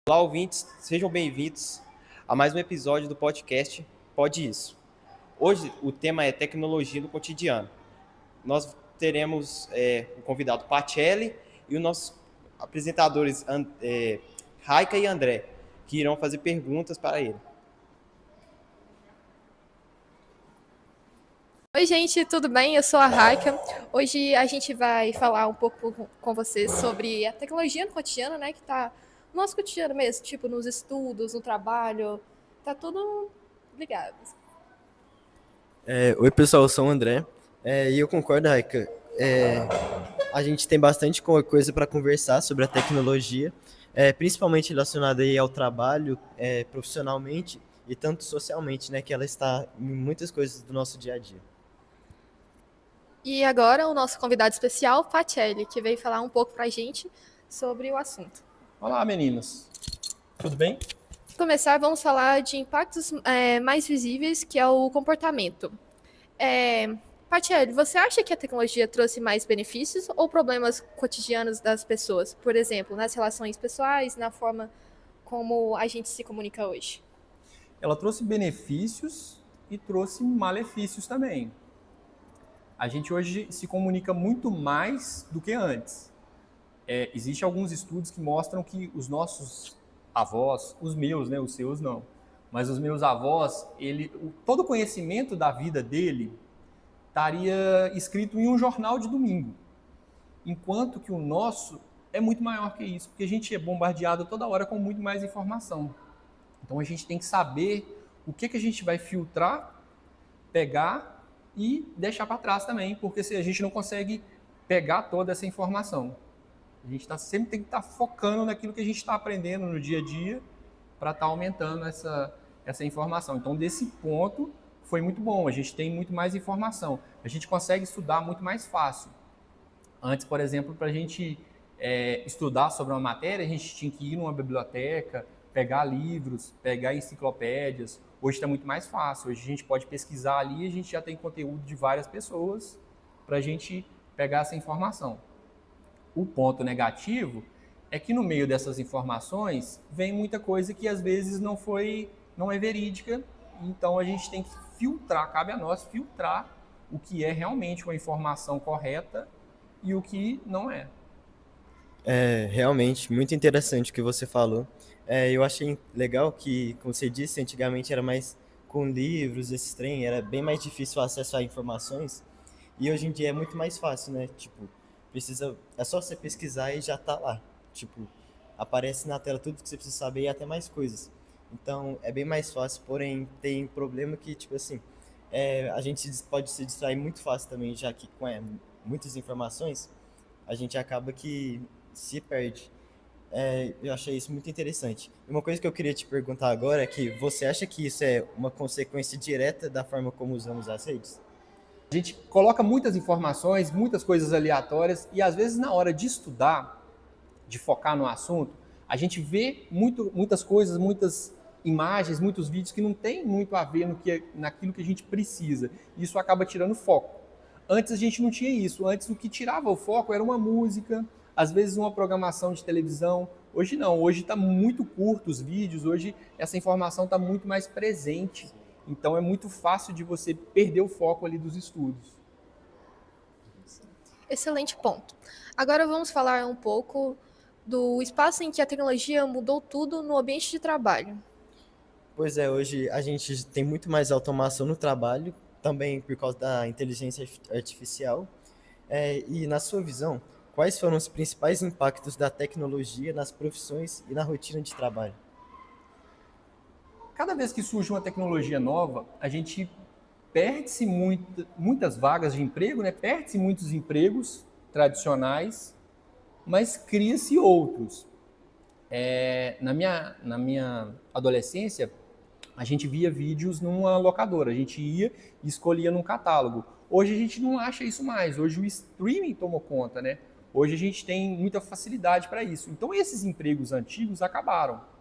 Olá, ouvintes, sejam bem-vindos a mais um episódio do podcast Pode Isso. Hoje o tema é tecnologia no cotidiano. Nós teremos o convidado Pacelli e os nossos apresentadores Raika e André, que irão fazer perguntas para ele. Oi, gente, tudo bem? Eu sou a Raika. Hoje a gente vai falar um pouco com vocês sobre a tecnologia no cotidiano, né? Que tá no nosso cotidiano mesmo, tipo nos estudos, no trabalho, tá tudo ligado. Oi, pessoal, eu sou o André. E eu concordo, Raika. A gente tem bastante coisa para conversar sobre a tecnologia, principalmente relacionada aí ao trabalho, profissionalmente e tanto socialmente, né? Que ela está em muitas coisas do nosso dia a dia. E agora o nosso convidado especial, Pacelli, que veio falar um pouco pra gente sobre o assunto. Olá, meninos. Tudo bem? Para começar, vamos falar de impactos mais visíveis, que é o comportamento. Pacelli, você acha que a tecnologia trouxe mais benefícios ou problemas cotidianos das pessoas? Por exemplo, nas relações pessoais, na forma como a gente se comunica hoje? Ela trouxe benefícios e trouxe malefícios também. A gente hoje se comunica muito mais do que antes. Existem alguns estudos que mostram que os nossos avós, os meus, né, os seus não, mas os meus avós, todo o conhecimento da vida dele estaria escrito em um jornal de domingo, enquanto que o nosso é muito maior que isso, porque a gente é bombardeado toda hora com muito mais informação. Então a gente tem que saber o que a gente vai filtrar, pegar e deixar para trás também, porque se a gente não consegue pegar toda essa informação. A gente sempre tem que estar focando naquilo que a gente está aprendendo no dia a dia para estar aumentando essa informação. Então, desse ponto, foi muito bom. A gente tem muito mais informação. A gente consegue estudar muito mais fácil. Antes, por exemplo, para a gente estudar sobre uma matéria, a gente tinha que ir numa biblioteca, pegar livros, pegar enciclopédias. Hoje está muito mais fácil. Hoje a gente pode pesquisar ali e a gente já tem conteúdo de várias pessoas para a gente pegar essa informação. O ponto negativo é que no meio dessas informações vem muita coisa que às vezes não é verídica, então a gente tem que filtrar, cabe a nós filtrar o que é realmente uma informação correta e o que não é. Realmente, muito interessante o que você falou. Eu achei legal que, como você disse, antigamente era mais com livros, esse trem, era bem mais difícil o acesso a informações. E hoje em dia é muito mais fácil, né? Tipo, é só você pesquisar e já tá lá. Tipo, aparece na tela tudo que você precisa saber e até mais coisas. Então, é bem mais fácil, porém tem problema que, tipo assim, a gente pode se distrair muito fácil também, já que com muitas informações, a gente acaba que se perde. Eu achei isso muito interessante. E uma coisa que eu queria te perguntar agora é que você acha que isso é uma consequência direta da forma como usamos as redes? A gente coloca muitas informações, muitas coisas aleatórias e às vezes na hora de estudar, de focar no assunto, a gente vê muitas coisas, muitas imagens, muitos vídeos que não tem muito a ver naquilo que a gente precisa. Isso acaba tirando foco. Antes a gente não tinha isso. Antes o que tirava o foco era uma música, às vezes uma programação de televisão. Hoje não, hoje está muito curto os vídeos, hoje essa informação está muito mais presente. Então é muito fácil de você perder o foco ali dos estudos. Excelente ponto. Agora vamos falar um pouco do espaço em que a tecnologia mudou tudo no ambiente de trabalho. Pois é, hoje a gente tem muito mais automação no trabalho, também por causa da inteligência artificial. E na sua visão, quais foram os principais impactos da tecnologia nas profissões e na rotina de trabalho? Cada vez que surge uma tecnologia nova, a gente perde-se muitas vagas de emprego, né? Perde-se muitos empregos tradicionais, mas cria-se outros. Na minha adolescência, a gente via vídeos numa locadora, a gente ia e escolhia num catálogo. Hoje a gente não acha isso mais, hoje o streaming tomou conta, né? Hoje a gente tem muita facilidade para isso. Então esses empregos antigos acabaram.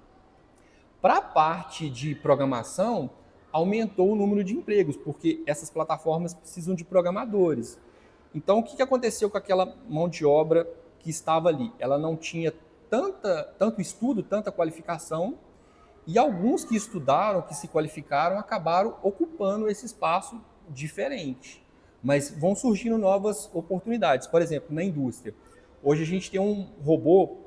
Para a parte de programação, aumentou o número de empregos, porque essas plataformas precisam de programadores. Então, o que aconteceu com aquela mão de obra que estava ali? Ela não tinha tanto estudo, tanta qualificação, e alguns que estudaram, que se qualificaram, acabaram ocupando esse espaço diferente. Mas vão surgindo novas oportunidades. Por exemplo, na indústria. Hoje a gente tem um robô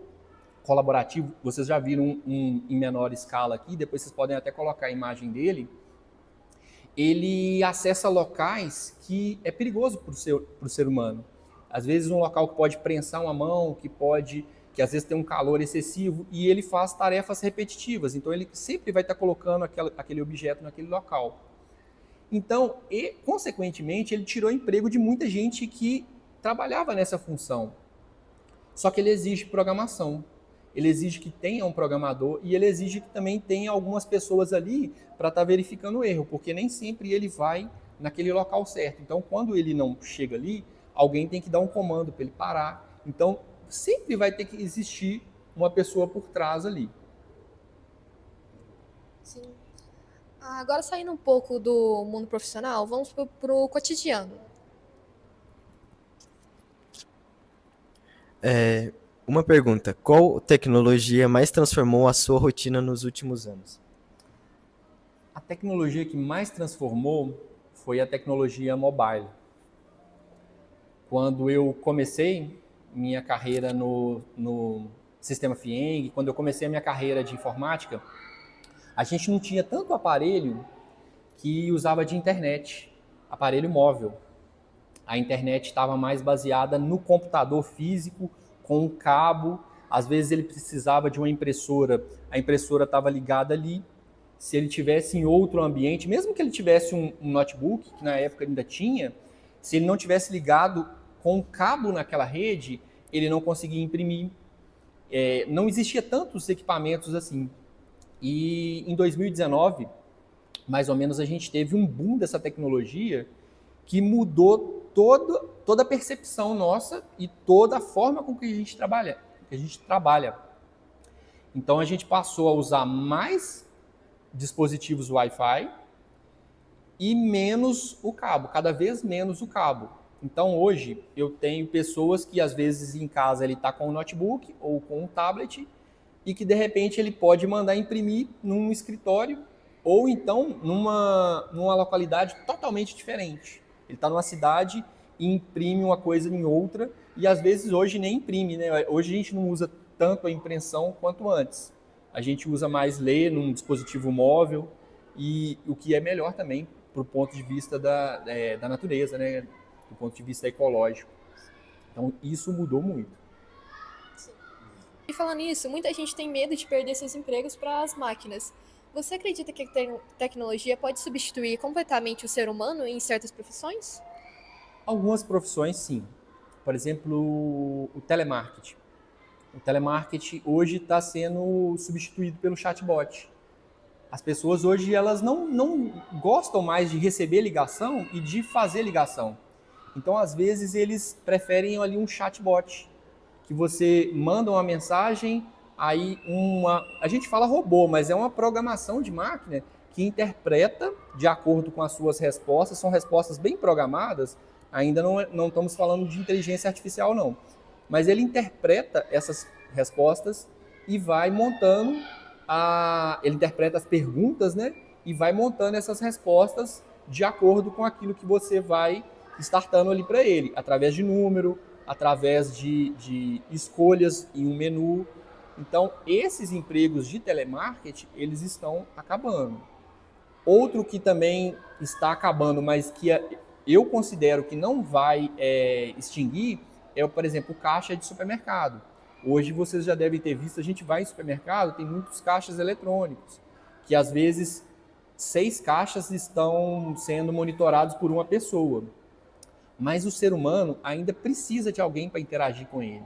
colaborativo, vocês já viram um em menor escala aqui, depois vocês podem até colocar a imagem dele. Ele acessa locais que é perigoso para o ser humano. Às vezes um local que pode prensar uma mão, que às vezes tem um calor excessivo, e ele faz tarefas repetitivas. Então ele sempre vai estar colocando aquele objeto naquele local. Então, consequentemente, ele tirou o emprego de muita gente que trabalhava nessa função. Só que ele exige programação. Ele exige que tenha um programador e ele exige que também tenha algumas pessoas ali para estar verificando o erro, porque nem sempre ele vai naquele local certo. Então, quando ele não chega ali, alguém tem que dar um comando para ele parar. Então, sempre vai ter que existir uma pessoa por trás ali. Sim. Agora, saindo um pouco do mundo profissional, vamos para o cotidiano. Uma pergunta: qual tecnologia mais transformou a sua rotina nos últimos anos? A tecnologia que mais transformou foi a tecnologia mobile. Quando eu comecei minha carreira no sistema FIENG, quando eu comecei a minha carreira de informática, a gente não tinha tanto aparelho que usava de internet, aparelho móvel. A internet estava mais baseada no computador físico, com um cabo. Às vezes ele precisava de uma impressora, a impressora estava ligada ali. Se ele tivesse em outro ambiente, mesmo que ele tivesse um notebook, que na época ainda tinha, se ele não tivesse ligado com um cabo naquela rede, ele não conseguia imprimir. Não existia tantos equipamentos assim. E em 2019, mais ou menos, a gente teve um boom dessa tecnologia que mudou toda a percepção nossa e toda a forma com que a gente trabalha. Então a gente passou a usar mais dispositivos Wi-Fi e menos o cabo, cada vez menos o cabo. Então hoje eu tenho pessoas que às vezes em casa ele está com um notebook ou com um tablet e que de repente ele pode mandar imprimir num escritório ou então numa localidade totalmente diferente. Ele está numa cidade e imprime uma coisa em outra e às vezes hoje nem imprime, né? Hoje a gente não usa tanto a impressão quanto antes. A gente usa mais ler num dispositivo móvel e o que é melhor também para o ponto de vista da natureza, né? Do ponto de vista ecológico. Então isso mudou muito. E falando nisso, muita gente tem medo de perder seus empregos para as máquinas. Você acredita que a tecnologia pode substituir completamente o ser humano em certas profissões? Algumas profissões, sim. Por exemplo, o telemarketing. O telemarketing hoje está sendo substituído pelo chatbot. As pessoas hoje elas não gostam mais de receber ligação e de fazer ligação. Então, às vezes, eles preferem ali um chatbot, que você manda uma mensagem, aí a gente fala robô, mas é uma programação de máquina que interpreta de acordo com as suas respostas, são respostas bem programadas, ainda não estamos falando de inteligência artificial não, mas ele interpreta essas respostas e vai montando, ele interpreta as perguntas, né, e vai montando essas respostas de acordo com aquilo que você vai startando ali para ele, através de número, através de escolhas em um menu. Então, esses empregos de telemarketing, eles estão acabando. Outro que também está acabando, mas que eu considero que não vai extinguir, é, por exemplo, o caixa de supermercado. Hoje vocês já devem ter visto, a gente vai em supermercado, tem muitos caixas eletrônicos, que às vezes 6 caixas estão sendo monitorados por uma pessoa. Mas o ser humano ainda precisa de alguém para interagir com ele.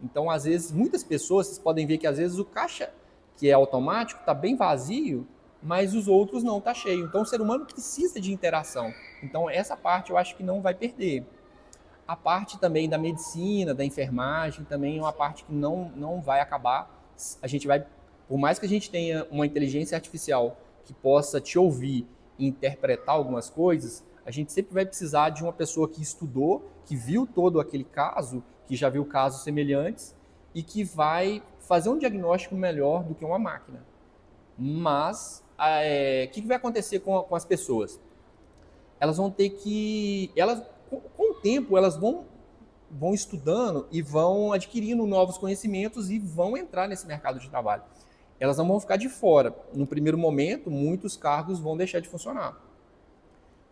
Então, às vezes, muitas pessoas, vocês podem ver que às vezes o caixa, que é automático, está bem vazio, mas os outros não, está cheio. Então, o ser humano precisa de interação. Então, essa parte eu acho que não vai perder. A parte também da medicina, da enfermagem, também é uma parte que não vai acabar. A gente vai, por mais que a gente tenha uma inteligência artificial que possa te ouvir e interpretar algumas coisas, a gente sempre vai precisar de uma pessoa que estudou, que viu todo aquele caso, que já viu casos semelhantes e que vai fazer um diagnóstico melhor do que uma máquina. Mas, o que vai acontecer com as pessoas? Elas vão ter que... com o tempo, elas vão estudando e vão adquirindo novos conhecimentos e vão entrar nesse mercado de trabalho. Elas não vão ficar de fora. No primeiro momento, muitos cargos vão deixar de funcionar,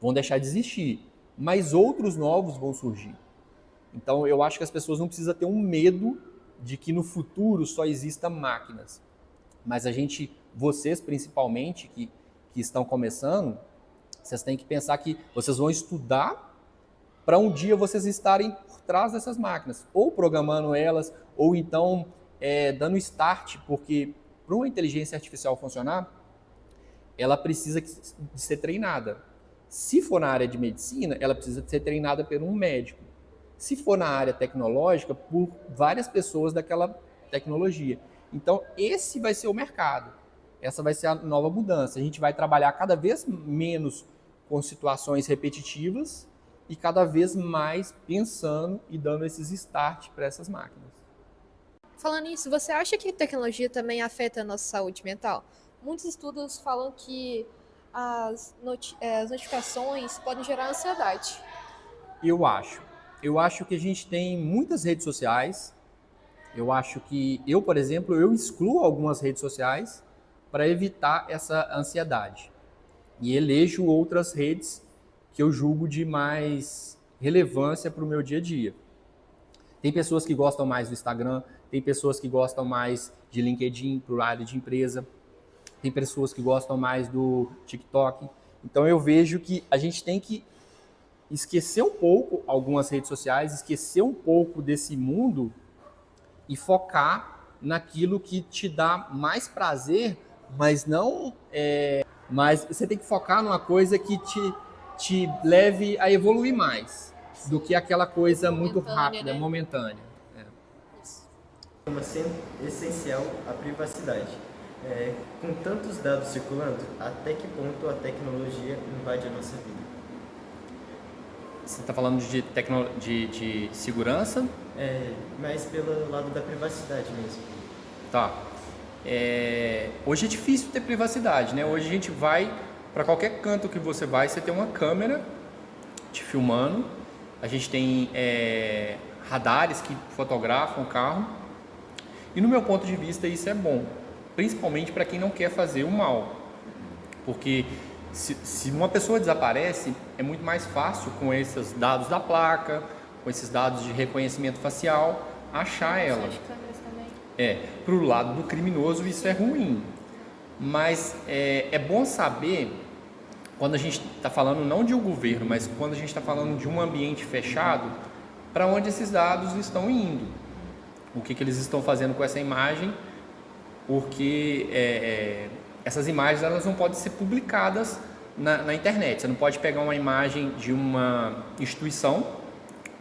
vão deixar de existir, mas outros novos vão surgir. Então, eu acho que as pessoas não precisam ter um medo de que no futuro só existam máquinas. Mas vocês principalmente, que estão começando, vocês têm que pensar que vocês vão estudar para um dia vocês estarem por trás dessas máquinas, ou programando elas, ou então dando start, porque para uma inteligência artificial funcionar, ela precisa de ser treinada. Se for na área de medicina, ela precisa de ser treinada por um médico. Se for na área tecnológica, por várias pessoas daquela tecnologia. Então, esse vai ser o mercado. Essa vai ser a nova mudança. A gente vai trabalhar cada vez menos com situações repetitivas e cada vez mais pensando e dando esses start para essas máquinas. Falando nisso, você acha que a tecnologia também afeta a nossa saúde mental? Muitos estudos falam que as notificações podem gerar ansiedade. Eu acho que a gente tem muitas redes sociais. Eu acho que por exemplo, eu excluo algumas redes sociais para evitar essa ansiedade. E elejo outras redes que eu julgo de mais relevância para o meu dia a dia. Tem pessoas que gostam mais do Instagram, tem pessoas que gostam mais de LinkedIn para a área de empresa, tem pessoas que gostam mais do TikTok. Então eu vejo que a gente tem que esquecer um pouco algumas redes sociais, esquecer um pouco desse mundo e focar naquilo que te dá mais prazer, mas não... Mas você tem que focar numa coisa que te leve a evoluir mais do que aquela coisa muito rápida, né? Momentânea. Como sendo essencial a privacidade. Com tantos dados circulando, até que ponto a tecnologia invade a nossa vida? Você está falando de segurança? Mas pelo lado da privacidade mesmo. Tá. Hoje é difícil ter privacidade, né? Hoje a gente vai para qualquer canto que você vai, você tem uma câmera te filmando. A gente tem radares que fotografam o carro. E no meu ponto de vista isso é bom, principalmente para quem não quer fazer o mal. Porque se uma pessoa desaparece, é muito mais fácil com esses dados da placa, com esses dados de reconhecimento facial, achar ela. Para o lado do criminoso isso é ruim, mas é bom saber, quando a gente está falando não de um governo, mas quando a gente está falando de um ambiente fechado, para onde esses dados estão indo, o que eles estão fazendo com essa imagem, porque essas imagens elas não podem ser publicadas na internet. Você não pode pegar uma imagem de uma instituição,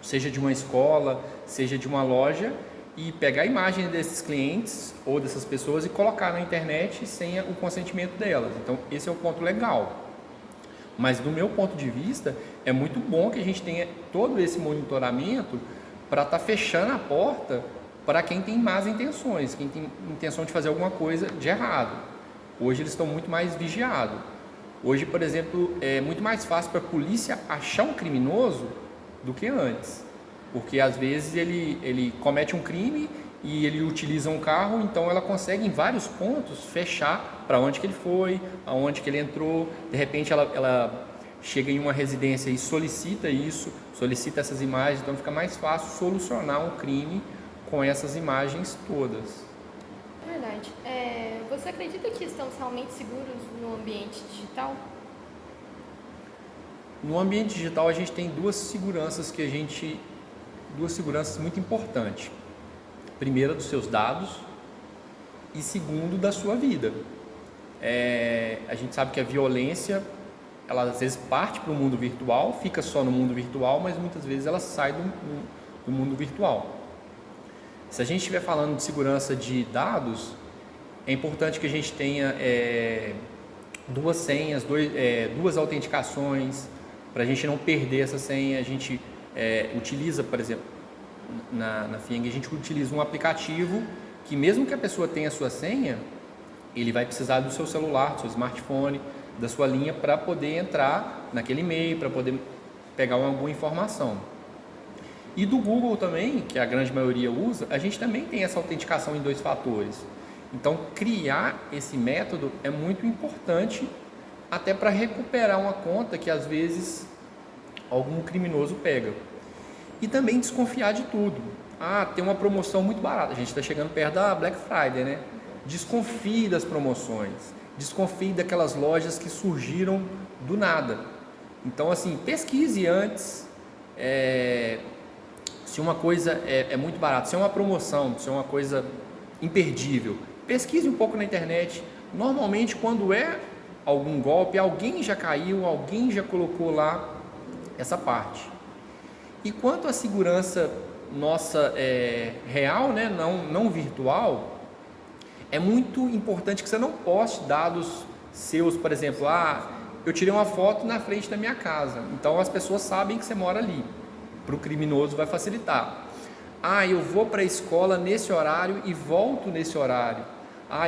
seja de uma escola, seja de uma loja, e pegar a imagem desses clientes ou dessas pessoas e colocar na internet sem o consentimento delas. Então, esse é o ponto legal. Mas, do meu ponto de vista, é muito bom que a gente tenha todo esse monitoramento para estar fechando a porta para quem tem más intenções, quem tem intenção de fazer alguma coisa de errado. Hoje eles estão muito mais vigiados. Hoje, por exemplo, é muito mais fácil para a polícia achar um criminoso do que antes. Porque às vezes ele comete um crime e ele utiliza um carro, então ela consegue em vários pontos fechar para onde que ele foi, aonde que ele entrou. De repente ela chega em uma residência e solicita essas imagens, então fica mais fácil solucionar um crime com essas imagens todas. Verdade. Você acredita que estamos realmente seguros no ambiente digital? No ambiente digital a gente tem duas seguranças muito importantes. Primeira, dos seus dados, e segundo, da sua vida. A gente sabe que a violência, ela às vezes parte para o mundo virtual, fica só no mundo virtual, mas muitas vezes ela sai do mundo virtual. Se a gente estiver falando de segurança de dados, é importante que a gente tenha duas senhas, duas autenticações, para a gente não perder essa senha. A gente utiliza, por exemplo, na FIENG, a gente utiliza um aplicativo que mesmo que a pessoa tenha a sua senha, ele vai precisar do seu celular, do seu smartphone, da sua linha para poder entrar naquele e-mail, para poder pegar alguma informação. E do Google também, que a grande maioria usa, a gente também tem essa autenticação em 2 fatores. Então, criar esse método é muito importante até para recuperar uma conta que às vezes algum criminoso pega. E também desconfiar de tudo. Tem uma promoção muito barata. A gente está chegando perto da Black Friday, né? Desconfie das promoções. Desconfie daquelas lojas que surgiram do nada. Então, assim, pesquise antes se uma coisa é muito barata, se é uma promoção, se é uma coisa imperdível. Pesquise um pouco na internet. Normalmente, quando é algum golpe, alguém já caiu, alguém já colocou lá essa parte. E quanto à segurança nossa real, né, não virtual, é muito importante que você não poste dados seus, por exemplo, eu tirei uma foto na frente da minha casa, então as pessoas sabem que você mora ali. Para o criminoso vai facilitar. Eu vou para a escola nesse horário e volto nesse horário.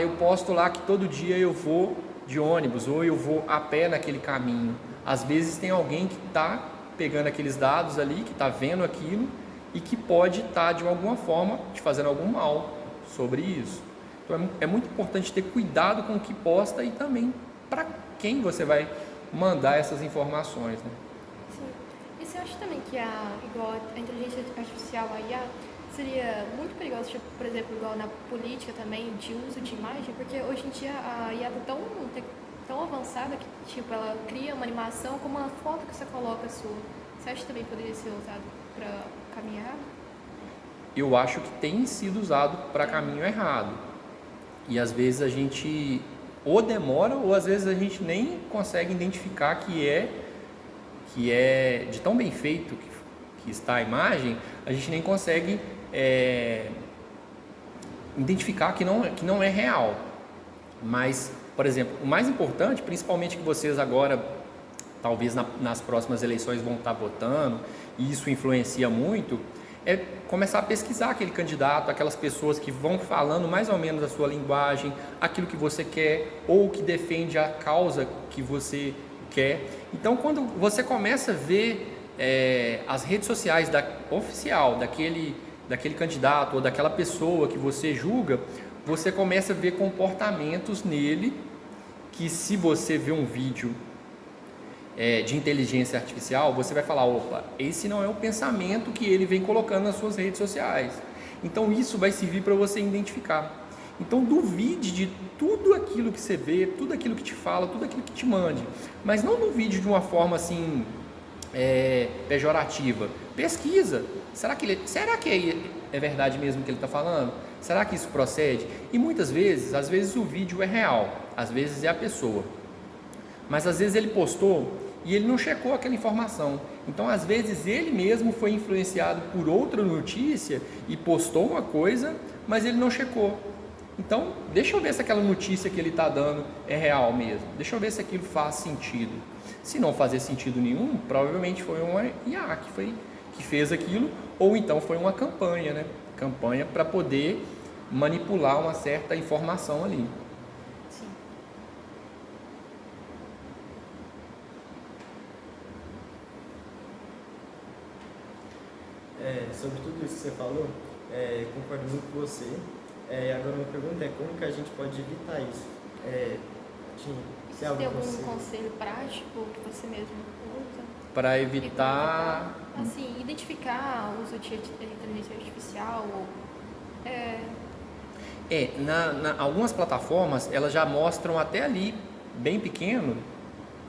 Eu posto lá que todo dia eu vou de ônibus ou eu vou a pé naquele caminho. Às vezes tem alguém que está pegando aqueles dados ali, que está vendo aquilo e que pode estar de alguma forma te fazendo algum mal sobre isso. Então é muito importante ter cuidado com o que posta e também para quem você vai mandar essas informações, né? Sim. E você acha também que igual a inteligência artificial, a IA, seria muito perigosa, tipo, por exemplo, igual na política também, de uso de imagem? Porque hoje em dia a IA está tão avançada que, tipo, ela cria uma animação com uma foto que você coloca sua. Você acha que também poderia ser usado para caminho errado? Eu acho que tem sido usado para caminho errado. E às vezes a gente ou demora ou às vezes a gente nem consegue identificar que é de tão bem feito que está a imagem, a gente nem consegue identificar que não é real. Mas, por exemplo, o mais importante, principalmente que vocês agora, talvez nas próximas eleições vão estar votando, e isso influencia muito, é começar a pesquisar aquele candidato, aquelas pessoas que vão falando mais ou menos a sua linguagem, aquilo que você quer, ou que defende a causa que você quer. Então, quando você começa a ver as redes sociais oficial daquele candidato ou daquela pessoa que você julga, você começa a ver comportamentos nele que, se você vê um vídeo de inteligência artificial, você vai falar, opa, esse não é o pensamento que ele vem colocando nas suas redes sociais. Então isso vai servir para você identificar. Então duvide de tudo aquilo que você vê, tudo aquilo que te fala, tudo aquilo que te mande, mas não duvide de uma forma assim pejorativa. Pesquisa. Será que é verdade mesmo que ele está falando? Será que isso procede? E muitas vezes, às vezes o vídeo é real, às vezes é a pessoa, mas às vezes ele postou e ele não checou aquela informação. Então, às vezes, ele mesmo foi influenciado por outra notícia e postou uma coisa, mas ele não checou. Então, deixa eu ver se aquela notícia que ele está dando é real mesmo. Deixa eu ver se aquilo faz sentido. Se não fazer sentido nenhum, provavelmente foi uma IA que fez aquilo, ou então foi uma campanha, né? Campanha para poder manipular uma certa informação ali. Sobre tudo isso que você falou, concordo muito com você. Agora uma pergunta é como que a gente pode evitar isso? Tem algum conselho prático que você mesmo usa? Para evitar... Assim, identificar o uso de inteligência artificial? Algumas plataformas, elas já mostram até ali, bem pequeno,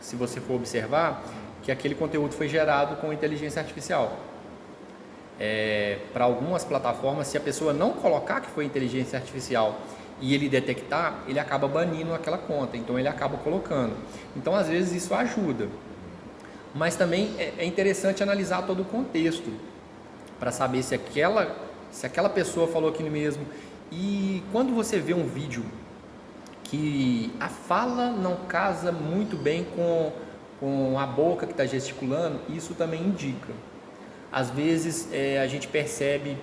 se você for observar, que aquele conteúdo foi gerado com inteligência artificial. Para algumas plataformas, se a pessoa não colocar que foi inteligência artificial e ele detectar, ele acaba banindo aquela conta, então ele acaba colocando. Então, às vezes, isso ajuda. Mas também é interessante analisar todo o contexto, para saber se aquela pessoa falou aquilo mesmo. E quando você vê um vídeo que a fala não casa muito bem com a boca que está gesticulando, isso também indica. Às vezes a gente percebe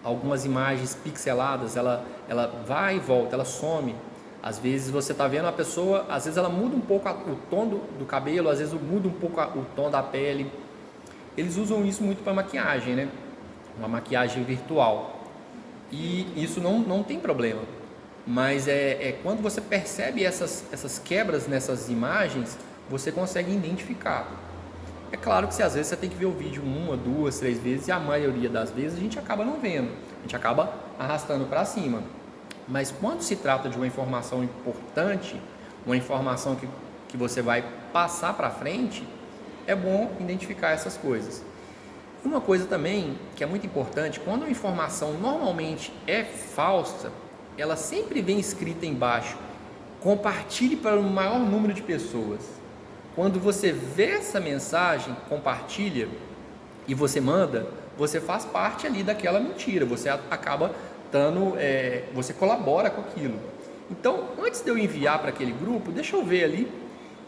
algumas imagens pixeladas, ela vai e volta, ela some. Às vezes você está vendo a pessoa, às vezes ela muda um pouco o tom do cabelo, às vezes muda um pouco o tom da pele. Eles usam isso muito para maquiagem, né? Uma maquiagem virtual. E isso não tem problema. Mas quando você percebe essas quebras nessas imagens, você consegue identificar. É claro que às vezes você tem que ver o vídeo 1, 2, 3 vezes, e a maioria das vezes a gente acaba não vendo, a gente acaba arrastando para cima. Mas quando se trata de uma informação importante, uma informação que você vai passar para frente, é bom identificar essas coisas. Uma coisa também que é muito importante, quando a informação normalmente é falsa, ela sempre vem escrita embaixo: compartilhe para o maior número de pessoas. Quando você vê essa mensagem, compartilha, e você manda, você faz parte ali daquela mentira, você acaba dando, você colabora com aquilo. Então, antes de eu enviar para aquele grupo, deixa eu ver ali.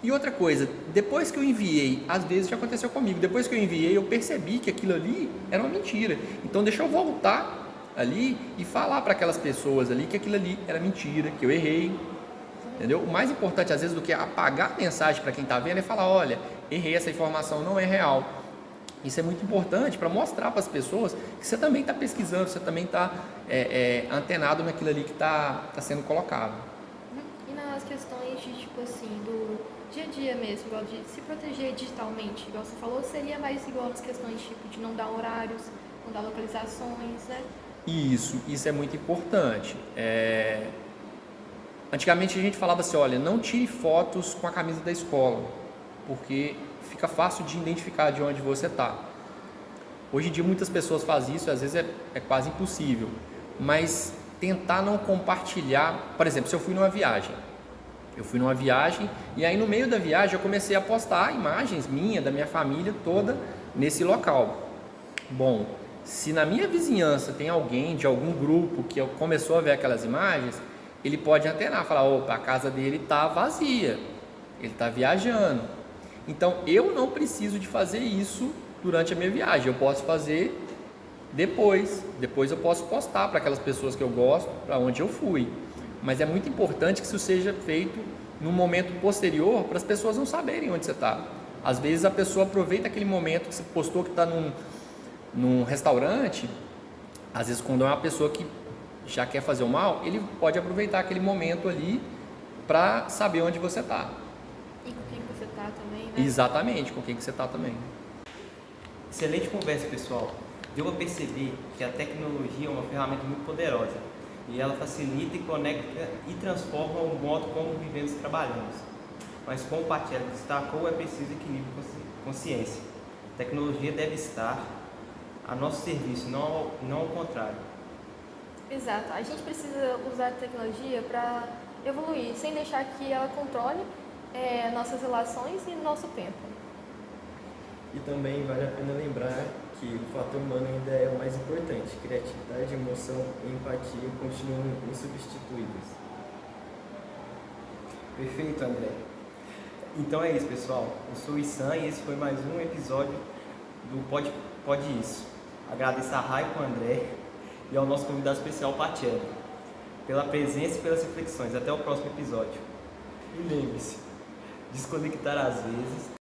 E outra coisa, depois que eu enviei, às vezes já aconteceu comigo, depois que eu enviei, eu percebi que aquilo ali era uma mentira. Então, deixa eu voltar ali e falar para aquelas pessoas ali que aquilo ali era mentira, que eu errei. Entendeu? O mais importante, às vezes, do que apagar a mensagem para quem está vendo é falar: olha, errei, essa informação não é real. Isso é muito importante para mostrar para as pessoas que você também está pesquisando, você também está antenado naquilo ali que está sendo colocado. E nas questões de, tipo assim, do dia a dia mesmo, igual de se proteger digitalmente, igual você falou, seria mais igual as questões tipo de não dar horários, não dar localizações, né? Isso é muito importante. Antigamente a gente falava assim: olha, não tire fotos com a camisa da escola, porque fica fácil de identificar de onde você está. Hoje em dia muitas pessoas fazem isso, às vezes é quase impossível, mas tentar não compartilhar. Por exemplo, se eu fui numa viagem e aí no meio da viagem eu comecei a postar imagens minhas, da minha família toda nesse local. Bom, se na minha vizinhança tem alguém de algum grupo que começou a ver aquelas imagens, ele pode antenar, falar: opa, a casa dele está vazia, ele está viajando. Então eu não preciso de fazer isso durante a minha viagem, eu posso fazer depois eu posso postar para aquelas pessoas que eu gosto, para onde eu fui. Mas é muito importante que isso seja feito num momento posterior, para as pessoas não saberem onde você está. Às vezes a pessoa aproveita aquele momento que você postou que está num restaurante. Às vezes, quando é uma pessoa que já quer fazer o mal, ele pode aproveitar aquele momento ali para saber onde você está. E com quem você está também, né? Exatamente, com quem que você está também. Excelente conversa, pessoal. Deu a perceber que a tecnologia é uma ferramenta muito poderosa e ela facilita e conecta e transforma o modo como vivemos e trabalhamos. Mas como o Patiello destacou, é preciso equilíbrio e consciência. A tecnologia deve estar a nosso serviço, não ao contrário. Exato. A gente precisa usar a tecnologia para evoluir, sem deixar que ela controle nossas relações e nosso tempo. E também vale a pena lembrar que o fator humano ainda é o mais importante. Criatividade, emoção e empatia continuam insubstituíveis. Perfeito, André. Então é isso, pessoal. Eu sou o Issan e esse foi mais um episódio do Pode Isso. Agradeço a Rai com o André e ao nosso convidado especial, Patiello, pela presença e pelas reflexões. Até o próximo episódio. E lembre-se, desconectar às vezes